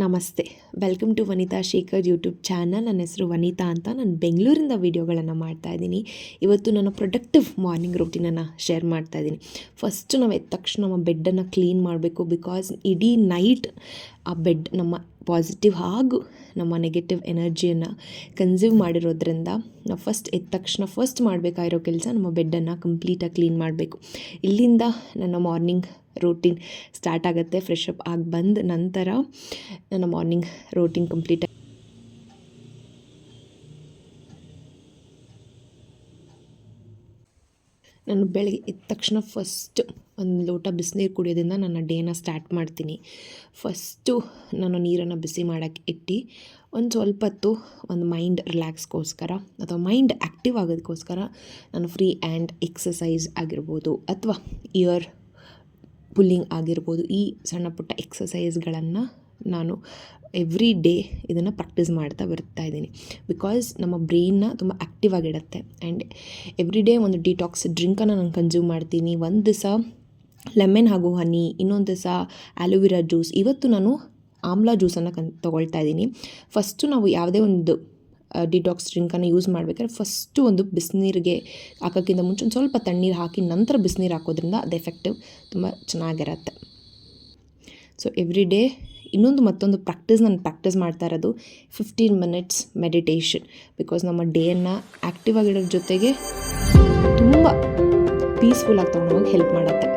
ನಮಸ್ತೆ, welcome to Vanitha Shekhar YouTube channel. ನನ್ನ ಹೆಸರು ವನಿತಾ ಅಂತ. ನಾನು ಬೆಂಗಳೂರಿಂದ ವೀಡಿಯೋಗಳನ್ನು ಮಾಡ್ತಾಯಿದ್ದೀನಿ. ಇವತ್ತು ನನ್ನ ಪ್ರೊಡಕ್ಟಿವ್ ಮಾರ್ನಿಂಗ್ ರೂಟೀನನ್ನು ಶೇರ್ ಮಾಡ್ತಾಯಿದ್ದೀನಿ. ಫಸ್ಟು ನಾವು ಎದ್ದ ತಕ್ಷಣ ನಮ್ಮ ಬೆಡ್ಡನ್ನು ಕ್ಲೀನ್ ಮಾಡಬೇಕು. ಬಿಕಾಸ್ ಇಡೀ ನೈಟ್ ಆ ಬೆಡ್ ನಮ್ಮ ಪಾಸಿಟಿವ್ ಹಾಗೂ ನಮ್ಮ ನೆಗೆಟಿವ್ ಎನರ್ಜಿಯನ್ನು ಕನ್ಸ್ಯೂಮ್ ಮಾಡಿರೋದ್ರಿಂದ ನಾವು ಎದ್ದ ತಕ್ಷಣ ಫಸ್ಟ್ ಮಾಡಬೇಕಾಗಿರೋ ಕೆಲಸ ನಮ್ಮ ಬೆಡ್ಡನ್ನು ಕಂಪ್ಲೀಟಾಗಿ ಕ್ಲೀನ್ ಮಾಡಬೇಕು. ಇಲ್ಲಿಂದ ನನ್ನ ಮಾರ್ನಿಂಗ್ ರೂಟೀನ್ ಸ್ಟಾರ್ಟ್ ಆಗುತ್ತೆ. ಫ್ರೆಶ್ ಅಪ್ ಆಗಿ ಬಂದ ನಂತರ ನನ್ನ ಮಾರ್ನಿಂಗ್ ರೂಟೀನ್ ಕಂಪ್ಲೀಟ್. ನಾನು ಬೆಳಗ್ಗೆ ಎದ್ದ ತಕ್ಷಣ ಫಸ್ಟ್ ಒಂದು ಲೋಟ ಬಿಸಿನೀರು ಕುಡಿಯೋದ್ರಿಂದ ನನ್ನ ಡೇನ ಸ್ಟಾರ್ಟ್ ಮಾಡ್ತೀನಿ. ಫಸ್ಟು ನಾನು ನೀರನ್ನು ಬಿಸಿ ಮಾಡೋಕ್ಕೆ ಇಟ್ಟು ಒಂದು ಸ್ವಲ್ಪ ಹೊತ್ತು ಒಂದು ಮೈಂಡ್ ರಿಲ್ಯಾಕ್ಸ್ಗೋಸ್ಕರ ಅಥವಾ ಮೈಂಡ್ ಆ್ಯಕ್ಟಿವ್ ಆಗೋದಕ್ಕೋಸ್ಕರ ನಾನು ಫ್ರೀ ಆ್ಯಂಡ್ ಎಕ್ಸಸೈಸ್ ಆಗಿರ್ಬೋದು ಅಥವಾ ಇಯರ್ ಪುಲ್ಲಿಂಗ್ ಆಗಿರ್ಬೋದು, ಈ ಸಣ್ಣ ಪುಟ್ಟ ಎಕ್ಸಸೈಸ್ಗಳನ್ನು ನಾನು ಎವ್ರಿ ಡೇ ಇದನ್ನು ಪ್ರಾಕ್ಟೀಸ್ ಮಾಡ್ತಾ ಬರ್ತಾಯಿದ್ದೀನಿ. ಬಿಕಾಸ್ ನಮ್ಮ ಬ್ರೈನ್ನ ತುಂಬ ಆ್ಯಕ್ಟಿವ್ ಆಗಿಡುತ್ತೆ. ಆ್ಯಂಡ್ ಎವ್ರಿ ಡೇ ಒಂದು ಡಿಟಾಕ್ಸ್ ಡ್ರಿಂಕನ್ನು ನಾನು ಕನ್ಸ್ಯೂಮ್ ಮಾಡ್ತೀನಿ. ಒಂದು ದಿವಸ ಲೆಮನ್ ಹಾಗೂ ಹನಿ, ಇನ್ನೊಂದು ದಿವಸ ಆಲೋವೆರಾ ಜ್ಯೂಸ್. ಇವತ್ತು ನಾನು ಆಮ್ಲ ಜ್ಯೂಸನ್ನು ತೊಗೊಳ್ತಾ ಇದ್ದೀನಿ. ಫಸ್ಟು ನಾವು ಯಾವುದೇ ಒಂದು ಡಿಟಾಕ್ಸ್ ಡ್ರಿಂಕನ್ನು ಯೂಸ್ ಮಾಡಬೇಕಾದ್ರೆ ಫಸ್ಟು ಒಂದು ಬಿಸಿನೀರಿಗೆ ಹಾಕೋಕ್ಕಿಂತ ಮುಂಚೆ ಒಂದು ಸ್ವಲ್ಪ ತಣ್ಣೀರು ಹಾಕಿ ನಂತರ ಬಿಸಿನೀರು ಹಾಕೋದ್ರಿಂದ ಅದು ಎಫೆಕ್ಟಿವ್ ತುಂಬ ಚೆನ್ನಾಗಿರುತ್ತೆ. ಸೊ ಎವ್ರಿ ಡೇ ಮತ್ತೊಂದು ನಾನು ಪ್ರಾಕ್ಟೀಸ್ ಮಾಡ್ತಾ ಇರೋದು 15 ಮಿನಿಟ್ಸ್ ಮೆಡಿಟೇಷನ್. ಬಿಕಾಸ್ ನಮ್ಮ ಡೇಯನ್ನು ಆ್ಯಕ್ಟಿವ್ ಆಗಿಡೋದ್ರ ಜೊತೆಗೆ ತುಂಬ ಪೀಸ್ಫುಲ್ಲಾಗಿ ತೊಗೊಂಡೋಗಿ ಹೆಲ್ಪ್ ಮಾಡುತ್ತೆ.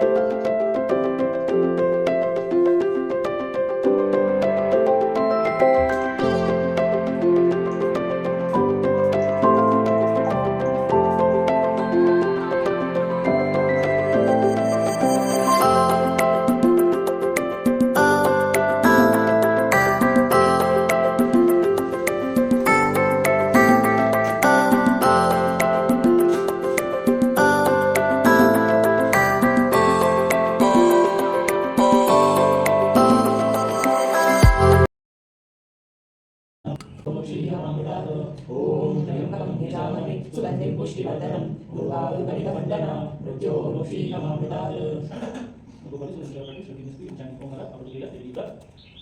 ಓಂ ತ್ರಯಂಬಕಂ ಯಜಾಮಹೇ ಸುಗಂಧಿಂ ಪುಷ್ಟಿವರ್ಧನಂ ಉರ್ವಾರುಕನಿಕವಂದನಾ ಮೃತ್ಯೋರ್ಮುಷೀಕಮಾಮೃತಾತ್.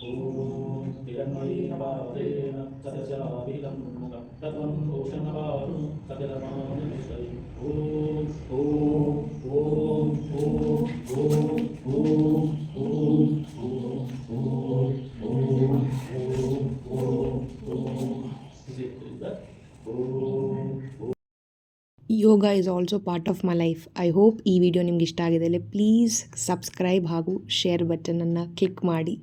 ಓಂ ತಿರನ್ಮಯೇನ ಪಾವೇನ ಸದಸ್ಯಾಭಿದಂ ಮುಖಂ ತತ್ವಂ ಓಷಣವಾರು ಸಕಲಮಾನುಷ್ಠೈ. ಓಂ ಓಂ ಓಂ ಓಂ ಓಂ ಓಂ ಓಂ ಓಂ ಓಂ yoga is also part of my life. I hope ಈ ವಿಡಿಯೋ ನಿಮ್ಗೆ ಇಷ್ಟ ಆಗಿದೆ. ಪ್ಲೀಸ್ ಸಬ್ಸ್ಕ್ರೈಬ್ ಹಾಗೂ ಶೇರ್ ಬಟನನ್ನು ಕ್ಲಿಕ್ ಮಾಡಿ.